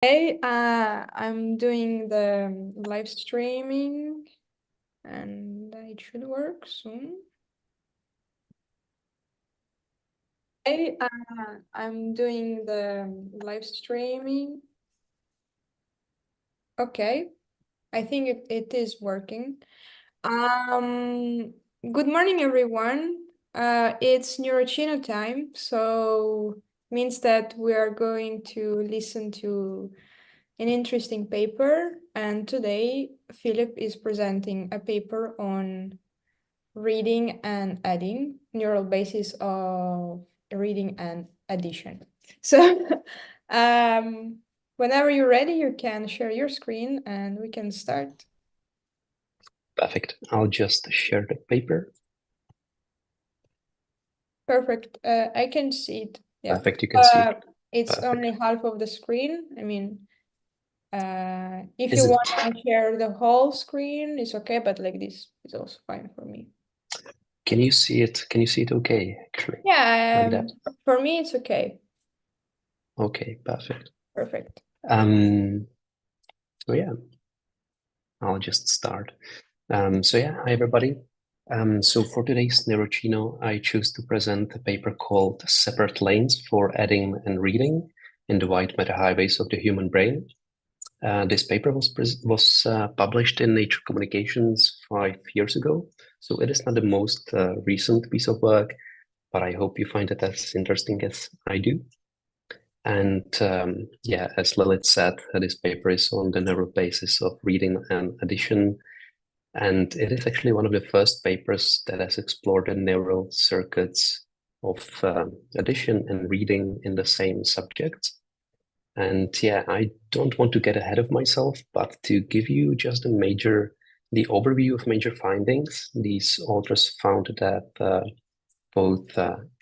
Hey, I'm doing the live streaming and it should work soon. Hey, I'm doing the live streaming. Okay, I think it is working. Um, Good morning, everyone. It's Neuroccino time, so means that we are going to listen to an interesting paper. And today, Philip is presenting a paper on reading and adding, neural basis of reading and addition. So, whenever you're ready, you can share your screen and we can start. Perfect. I'll just share the paper. Perfect. I can see it. Yeah. Perfect. You can see it. It's Perfect. only half of the screen. I mean, if Is you it? want to share the whole screen, it's okay, but like this is also fine for me. Can you see it? Can you see it okay, actually? Like Yeah, that? for me it's okay. Okay, perfect. Perfect. Um, so yeah, I'll just start. Hi everybody. So for today's Neuroccino, I choose to present a paper called Separate Lanes for Adding and Reading in the Wide Matter Highways of the Human Brain. This paper was published in Nature Communications 5 years ago, so it is not the most recent piece of work, but I hope you find it as interesting as I do. And yeah, as Lilith said, this paper is on the neural basis of reading and addition, and it is actually one of the first papers that has explored the neural circuits of addition and reading in the same subject. And yeah, I don't want to get ahead of myself, but to give you just the overview of major findings, these authors found that both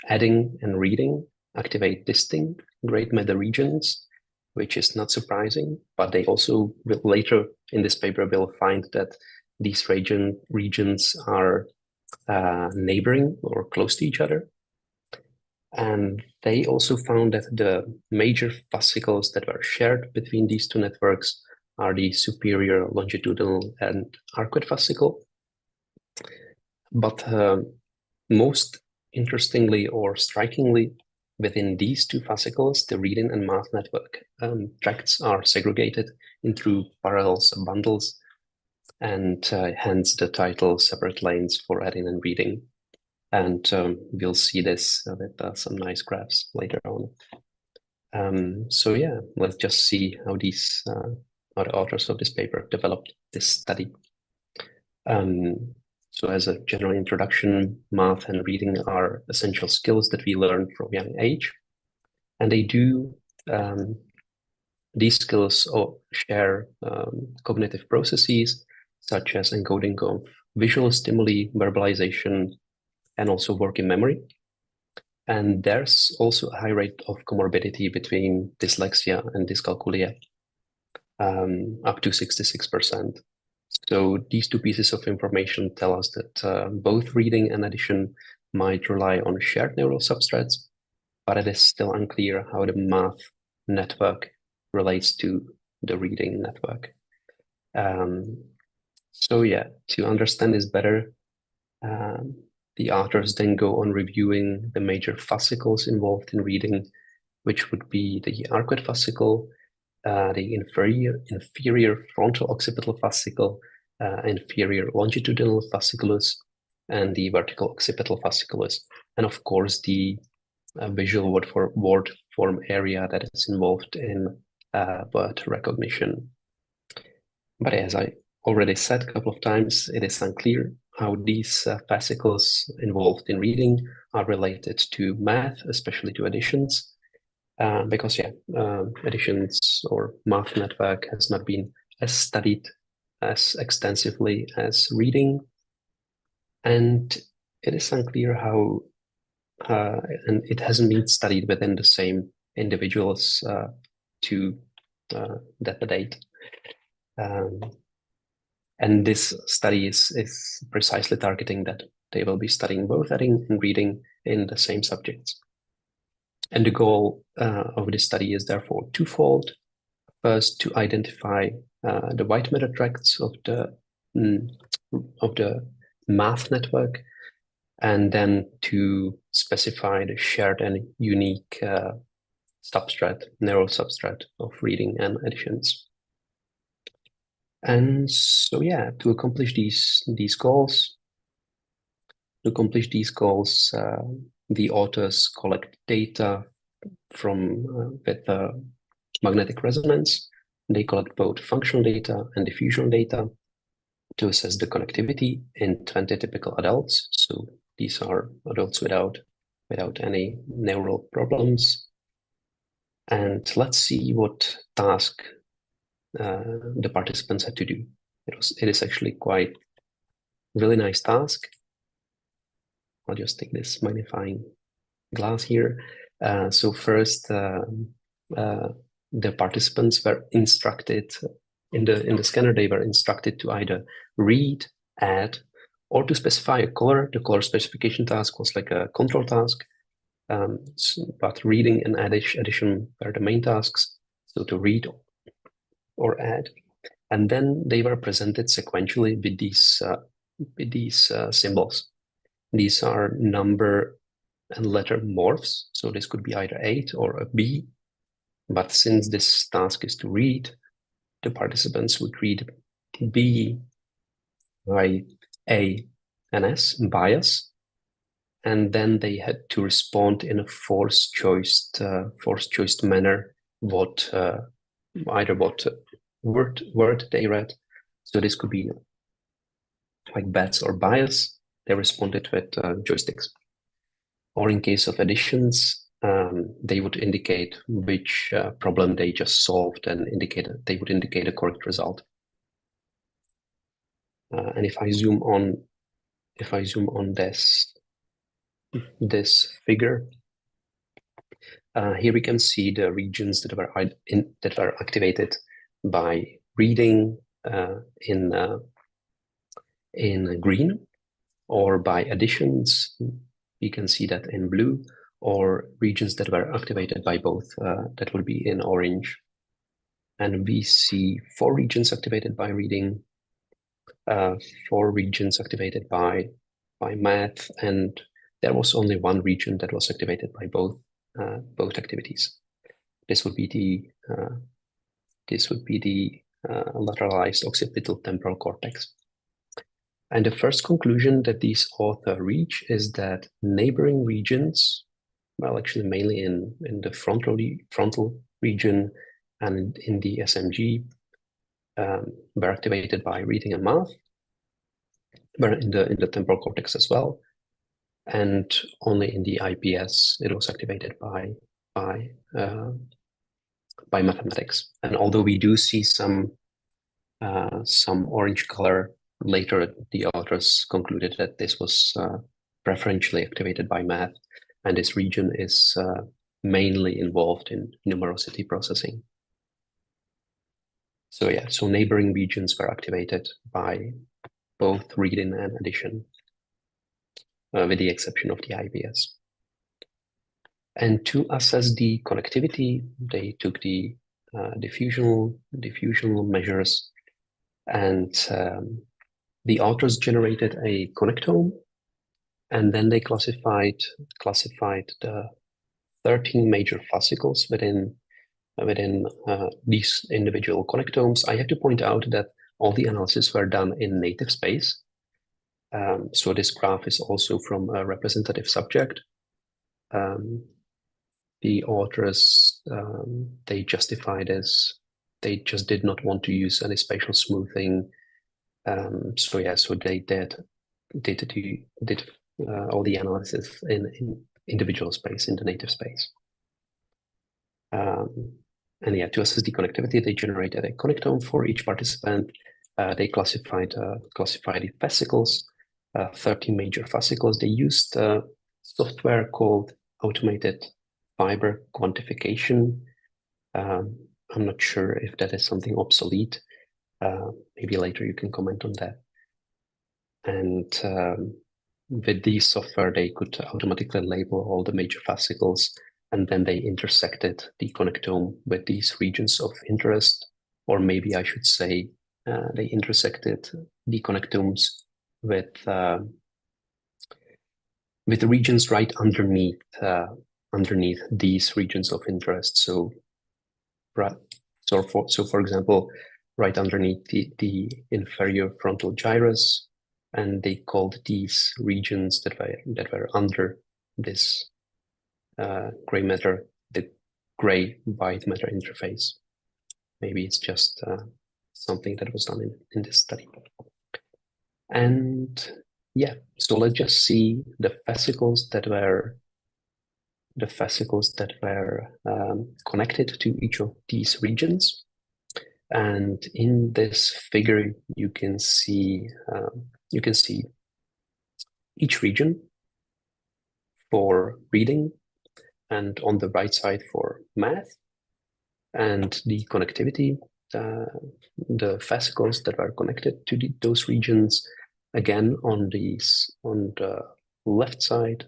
adding and reading activate distinct great matter regions, which is not surprising, but they also will later in this paper will find that these regions are neighboring or close to each other. And they also found that the major fascicles that were shared between these two networks are the superior longitudinal and arcuate fascicle. But most interestingly or strikingly, within these two fascicles, the reading and math network tracts are segregated into parallel bundles, and hence the title Separate Lanes for Adding and Reading. And we'll see this with some nice graphs later on. So yeah, let's just see how how the authors of this paper developed this study. So as a general introduction, math and reading are essential skills that we learn from young age, and they do these skills share cognitive processes such as encoding of visual stimuli, verbalization, and also working memory. And there's also a high rate of comorbidity between dyslexia and dyscalculia, up to 66%. So these two pieces of information tell us that both reading and addition might rely on shared neural substrates, but it is still unclear how the math network relates to the reading network. So yeah, to understand this better, the authors then go on reviewing the major fascicles involved in reading, which would be the arcuate fascicle, the inferior frontal occipital fascicle, inferior longitudinal fasciculus, and the vertical occipital fasciculus, and of course the visual word form area that is involved in word recognition. But as I already said a couple of times, it is unclear how these fascicles involved in reading are related to math, especially to additions, because additions or math network has not been as studied as extensively as reading, and it is unclear how, and it hasn't been studied within the same individuals to that date. And this study is precisely targeting that they will be studying both adding and reading in the same subjects. And the goal of this study is therefore twofold. first to identify the white matter tracts of the math network, and then to specify the shared and unique substrate, neural substrate of reading and additions. And so, yeah, to accomplish these goals, the authors collect data from with magnetic resonance. They collect both functional data and diffusion data to assess the connectivity in 20 typical adults. So these are adults without any neural problems. And let's see what task the participants had to do. It is actually quite really nice task. I'll just take this magnifying glass here. So first, the participants were instructed in the scanner. They were instructed to either read, add, or to specify a color. The color specification task was like a control task, but reading and addition were the main tasks. So to read or add, and then they were presented sequentially with these symbols. These are number and letter morphs. So this could be either 8 or a B. But since this task is to read, the participants would read B by A and S, bias. And then they had to respond in a force choice manner either what word they read. So this could be like bets or bias. They responded with joysticks. Or in case of additions, they would indicate which problem they just solved and they would indicate a correct result. And if I zoom on this figure, here we can see the regions that were activated by reading in green, or by additions. You can see that in blue, or regions that were activated by both, that will be in orange. And we see 4 regions activated by reading, 4 regions activated by math, and there was only 1 region that was activated by both activities. This would be the lateralized occipital temporal cortex. And the first conclusion that these authors reach is that neighboring regions, well, actually mainly in the frontal region and in the SMG, were activated by reading and math, but in the temporal cortex as well, and only in the IPS it was activated by mathematics. And although we do see some orange color later, the authors concluded that this was preferentially activated by math, and this region is mainly involved in numerosity processing. So yeah, so neighboring regions were activated by both reading and addition, with the exception of the IPS. And to assess the connectivity, they took the diffusional measures, and the authors generated a connectome, and then they classified the 13 major fascicles within these individual connectomes. I have to point out that all the analysis were done in native space. So this graph is also from a representative subject. The authors, they justified as they just did not want to use any spatial smoothing. So yeah, so they did all the analysis in individual space, in the native space. And yeah, to assess the connectivity, they generated a connectome for each participant. They classified the fascicles, 13 major fascicles. They used software called automated fiber quantification. I'm not sure if that is something obsolete. Maybe later you can comment on that. And with the software, they could automatically label all the major fascicles and then they intersected the connectome with these regions of interest, or maybe I should say they intersected the connectomes with the regions right underneath these regions of interest. So, for example, right underneath the inferior frontal gyrus, and they called these regions that were under this gray matter the gray white matter interface. Maybe it's just something that was done in this study. And yeah, so let's just see the fascicles that were connected to each of these regions. And in this figure, you can see each region for reading, and on the right side for math, and the connectivity, the fascicles that are connected to those regions. Again, on the left side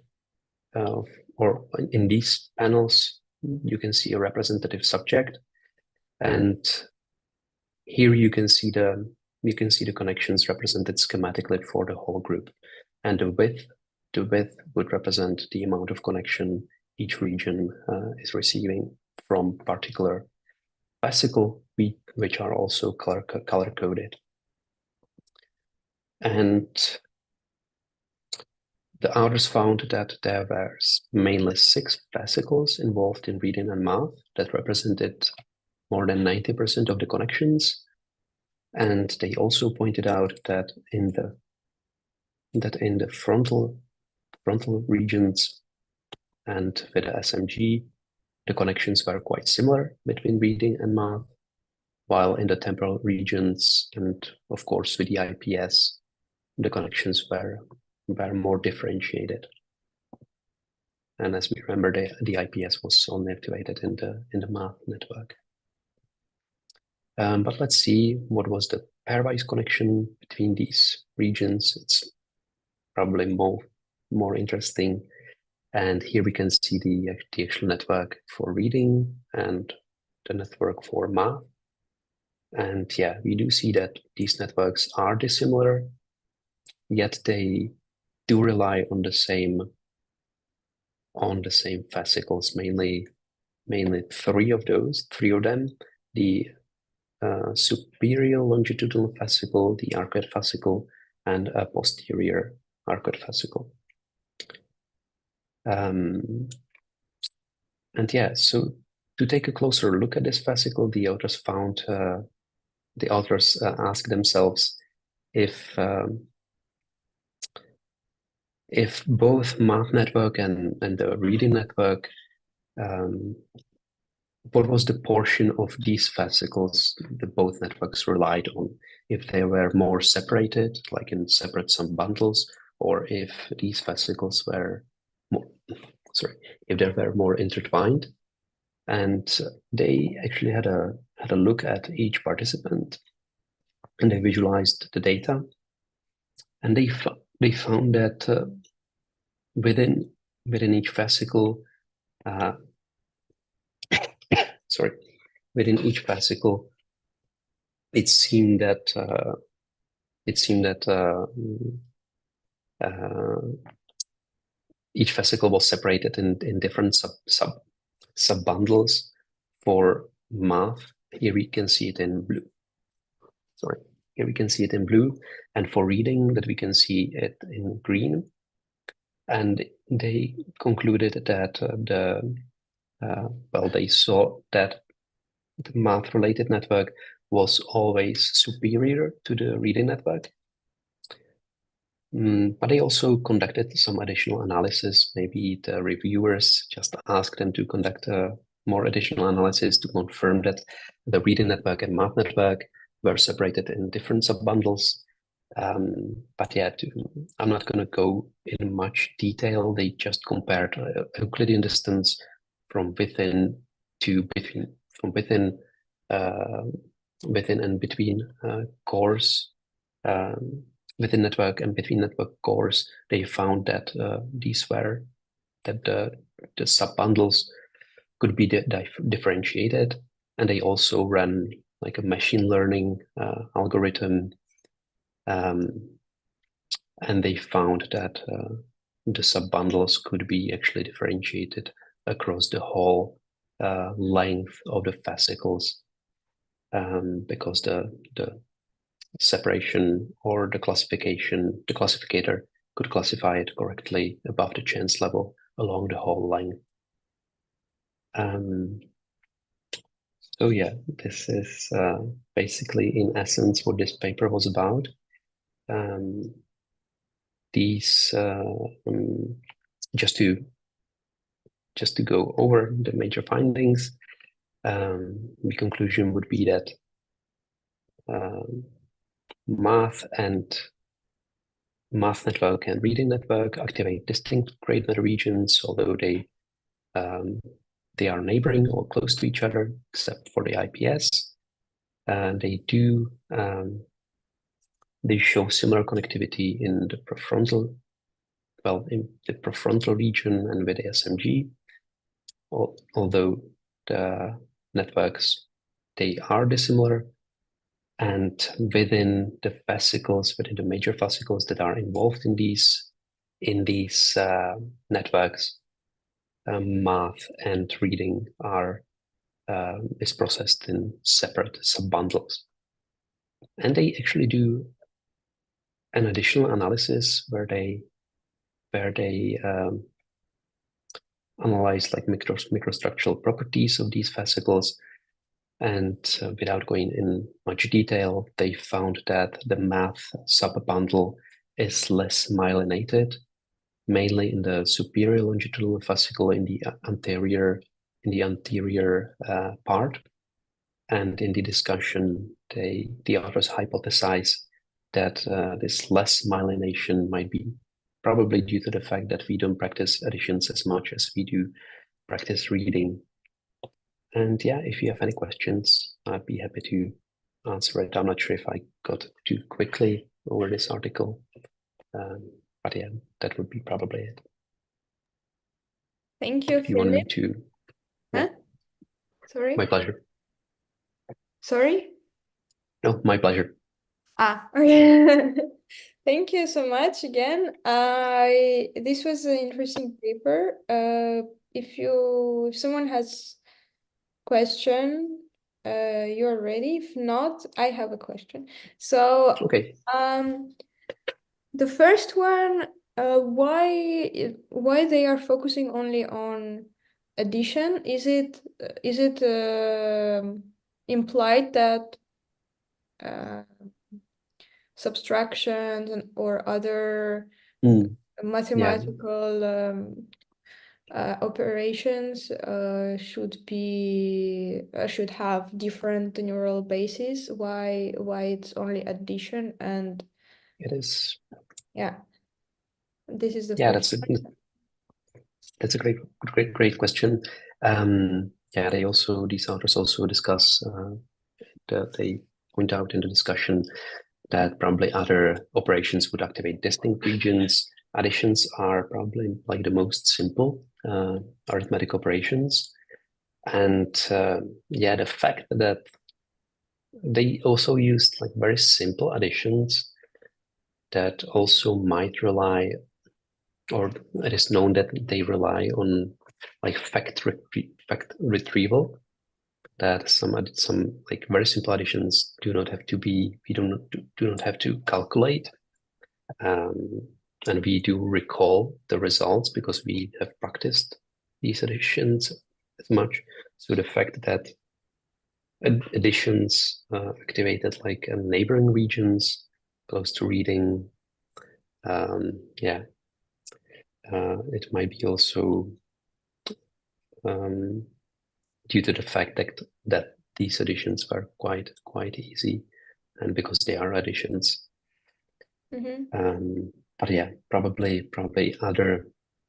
or in these panels, you can see a representative subject, and here you can see the connections represented schematically for the whole group, and the width would represent the amount of connection each region is receiving from particular fascicle, which are also color coded. And the authors found that there were mainly 6 fascicles involved in reading and math that represented more than 90% of the connections. And they also pointed out that in the frontal regions and with the SMG, the connections were quite similar between reading and math, while in the temporal regions and of course with the IPS, the connections were more differentiated. And as we remember, the IPS was only activated in the math network. But let's see what was the pairwise connection between these regions. It's probably more interesting. And here we can see the actual network for reading and the network for math. And yeah, we do see that these networks are dissimilar, yet they do rely on the same fascicles, mainly 3 of them, the superior longitudinal fascicle, the arcuate fascicle, and a posterior arcuate fascicle. And yeah, so to take a closer look at this fascicle, the authors asked themselves if both math network and the reading network, what was the portion of these fascicles that both networks relied on? If they were more separated, like in separate sub-bundles, or if these fascicles were if they were more intertwined. And they actually had a look at each participant, and they visualized the data, and they found that within each fascicle, within each fascicle, it seemed that each fascicle was separated in different sub bundles. For math, here we can see it in blue. Here we can see it in blue, and for reading, that we can see it in green. And they concluded that they saw that the math-related network was always superior to the reading network. But they also conducted some additional analysis. Maybe the reviewers just asked them to conduct more additional analysis to confirm that the reading network and math network were separated in different sub-bundles. But yeah, I'm not going to go in much detail. They just compared Euclidean distance from within to between, from within and between cores, within network and between network cores. They found that the sub-bundles could be differentiated, and they also run like a machine learning algorithm, and they found that the subbundles could be actually differentiated across the whole length of the fascicles, because the separation or the classificator could classify it correctly above the chance level along the whole length. So yeah, this is basically in essence what this paper was about. These just to go over the major findings, the conclusion would be that math network and reading network activate distinct grade matter regions, although they are neighboring or close to each other, except for the IPS. And they show similar connectivity in the prefrontal, region and with the SMG, although the networks, they are dissimilar. And within the fascicles, within the major fascicles that are involved in these networks, math and reading is processed in separate subbundles. And they actually do an additional analysis where they analyze like microstructural properties of these fascicles. And without going in much detail, they found that the math subbundle is less myelinated, mainly in the superior longitudinal fascicle in the anterior part. And in the discussion, the authors hypothesize that this less myelination might be probably due to the fact that we don't practice additions as much as we do practice reading. And yeah, if you have any questions, I'd be happy to answer it. I'm not sure if I got too quickly over this article, but yeah, that would be probably it. Thank you, If you want me Philip. to, Huh? yeah, Sorry? my pleasure. Sorry? No, my pleasure. Okay. Thank you so much again. This was an interesting paper. If someone has question, you're ready. If not, I have a question. So, Okay. the first one, why they are focusing only on addition? Is it implied that uh, subtractions or other Yeah. mathematical operations should have different neural bases? Why it's only addition? And It is. yeah, this is the Yeah, first one. that's a great question. Yeah, these authors also discuss that they point out in the discussion that probably other operations would activate distinct regions. Additions are probably like the most simple arithmetic operations. And yeah, the fact that they also used like very simple additions that also might rely, or it is known that they rely on like fact retrieval, that some like very simple additions do not have to be, we do not have to calculate, and we do recall the results because we have practiced these additions as much. So the fact that additions activated like neighboring regions close to reading, yeah, it might be also due to the fact that these additions were quite easy, and because they are additions. But yeah, probably other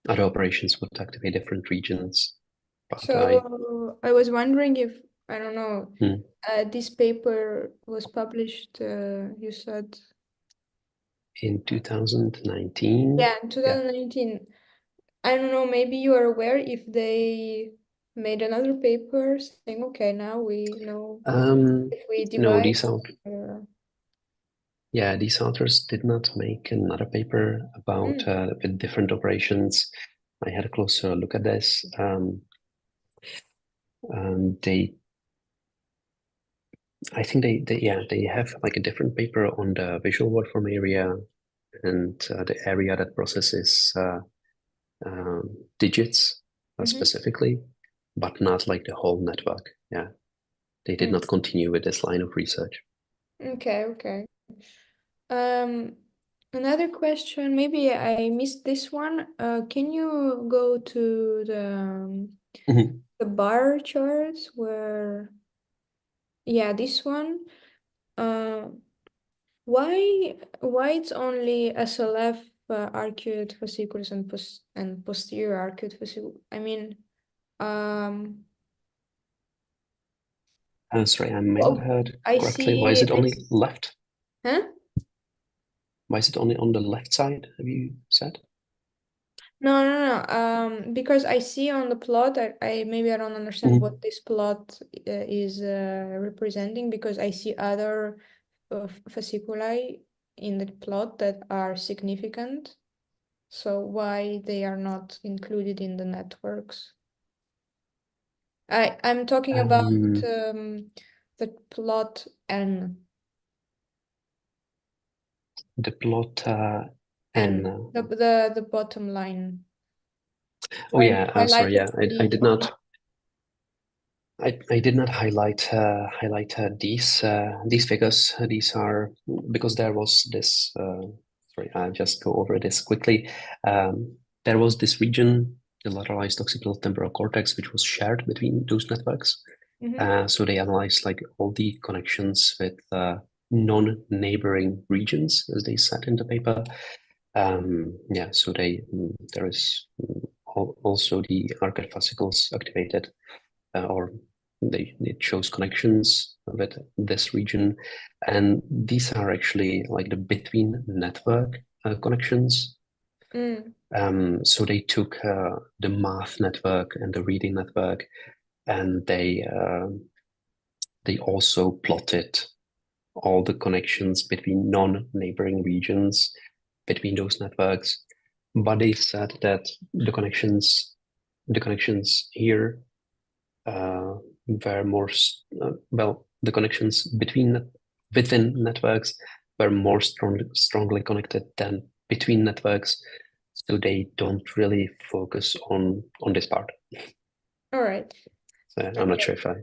operations would activate different regions. But So I was wondering if, I don't know, hmm, this paper was published, you said? in 2019, Yeah, in yeah, 2019. I don't know, maybe you are aware if they made another paper saying, okay, now we know if we No, divide. these authors did not make another paper about with different operations. I had a closer look at this. I think they have like a different paper on the visual waveform area and the area that processes digits specifically, but not like the whole network. Yeah, they did not continue with this line of research. Okay. Um, Another question, maybe I missed this one. Can you go to the bar charts where, yeah, this one. Uh, why it's only SLF arcuate fascicles and posterior arcuate fascicles? I mean, um, Sorry, I may not have heard I correctly. Why is see. it only left? Huh? Why is it only on the left side, have you said? No. Because I see on the plot, I maybe I don't understand what this plot is representing because I see other fasciculi in the plot that are significant. So why they are not included in the networks? I'm talking about the plot N. The plot N. N. The bottom line. Oh Where you yeah, sorry, highlighted yeah, I the did not. I did not highlight these figures. These are because there was this. Sorry, I'll just go over this quickly. There was this region, the lateralized occipital temporal cortex, which was shared between those networks. So they analyzed like all the connections with non-neighboring regions, as they said in the paper. Yeah, so there is also the arcuate fascicles activated, or it shows connections with this region, and these are actually like the between network connections. So they took the math network and the reading network, and they also plotted all the connections between non-neighboring regions between those networks. But they said that the connections here were more the connections within networks were more strongly connected than between networks, so they don't really focus on this part. All right. So I'm not sure if I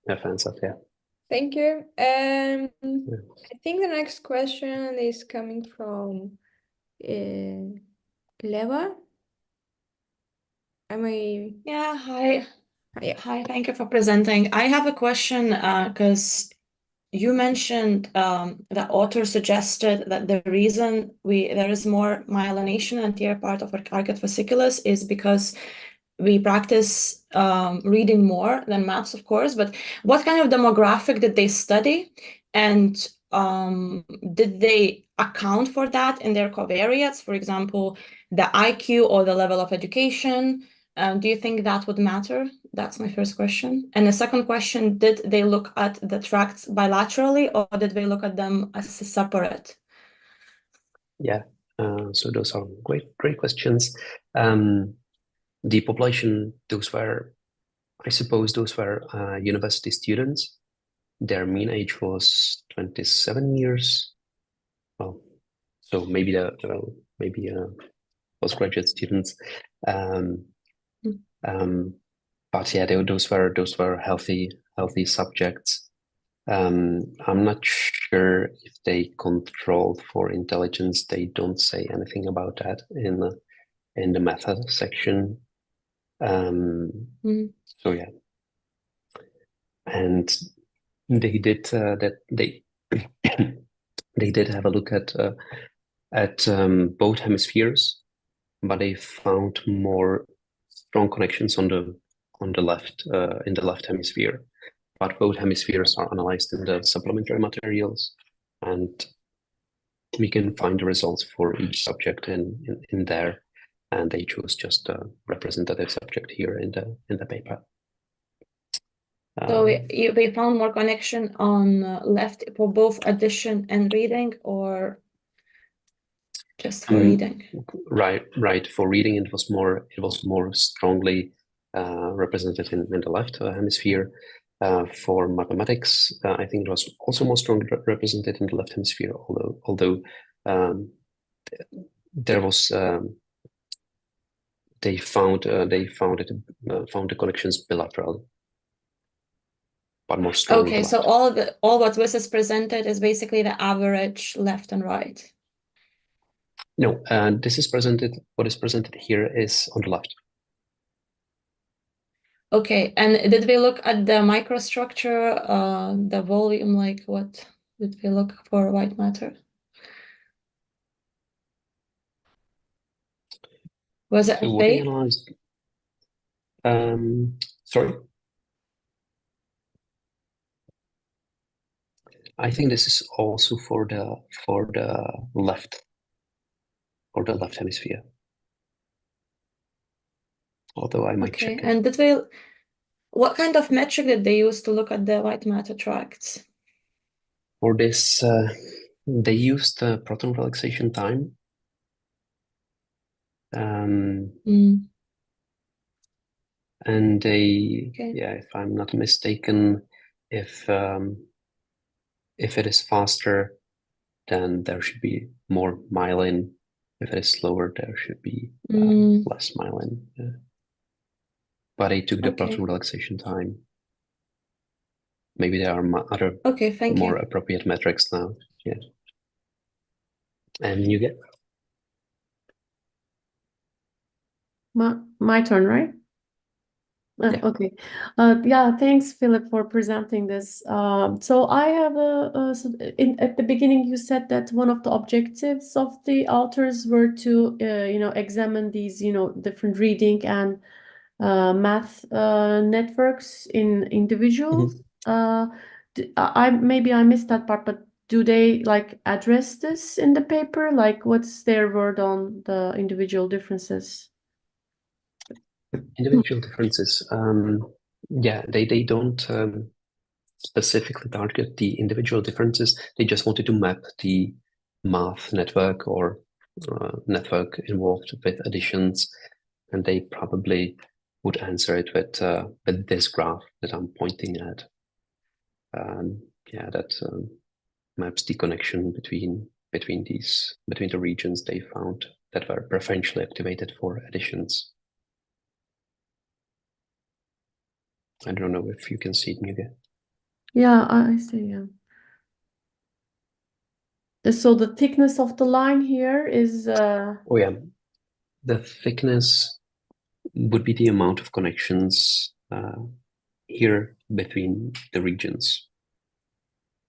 have answered. Yeah. Thank you. Yeah. I think the next question is coming from Leva. Am I? Yeah, hi. Yeah. Hi, thank you for presenting. I have a question because you mentioned the author suggested that the reason there is more myelination in the anterior part of our arcuate fasciculus is because we practice reading more than maths, of course, but what kind of demographic did they study? And did they account for that in their covariates? For example, the IQ or the level of education? Do you think that would matter? That's my first question. And the second question, did they look at the tracts bilaterally or did they look at them as separate? Yeah. So those are great questions. The population, I suppose those were university students. Their mean age was 27 years. Well, so maybe postgraduate students. But yeah, those were healthy subjects. I'm not sure if they controlled for intelligence. They don't say anything about that in the method section. So yeah, and they did that they did have a look at both hemispheres, but they found more strong connections on the left in the left hemisphere. But both hemispheres are analyzed in the supplementary materials, and we can find the results for each subject in there. And they chose just a representative subject here in the paper. So they found more connection on left for both addition and reading, or just for reading? Right. For reading, it was more strongly represented in the left hemisphere. For mathematics, I think it was also more strongly represented in the left hemisphere. Although there was they found the connections bilateral, but more strong. Okay, so all what this is presented is basically the average left and right. No, this is presented. What is presented here is on the left. Okay, and did we look at the microstructure, the volume, like what did we look for white matter? Was it So what FA? they analyzed? Sorry. I think this is also for the left hemisphere. Although I might check it. And what kind of metric did they use to look at the white matter tracts? For this, they used proton relaxation time. And they, if I'm not mistaken, if it is faster, then there should be more myelin. If it is slower, there should be less myelin. Yeah. But they took the proton relaxation time. Maybe there are other more appropriate metrics now. Yeah. And you get my turn, right? Yeah. Okay. Yeah, thanks, Philip, for presenting this. So I have at the beginning, you said that one of the objectives of the authors were to, examine these, different reading and math networks in individuals. Maybe I missed that part, but do they like address this in the paper? Like, what's their word on the individual differences? Individual differences. They don't specifically target the individual differences. They just wanted to map the math network or network involved with additions, and they probably would answer it with this graph that I'm pointing at. That maps the connection between the regions they found that were preferentially activated for additions. I don't know if you can see it, Muge. Yeah, I see. Yeah. So the thickness of the line here is. Oh yeah, the thickness would be the amount of connections here between the regions,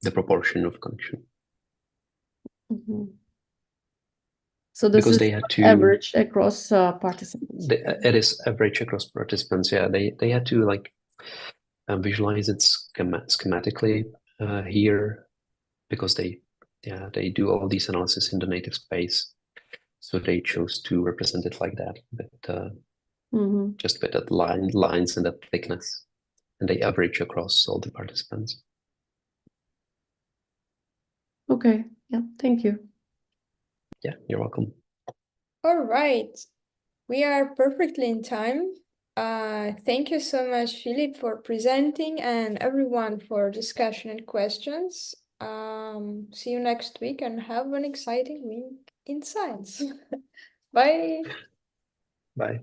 the proportion of connection. So this is average across participants. It is average across participants. Yeah, they had to like visualize it schematically here because they do all these analysis in the native space. So they chose to represent it like that, but just with that lines and that thickness, and they average across all the participants. Okay. Yeah. Thank you. Yeah, you're welcome. All right. We are perfectly in time. Thank you so much, Philip, for presenting and everyone for discussion and questions. See you next week and have an exciting week in science. Bye. Bye.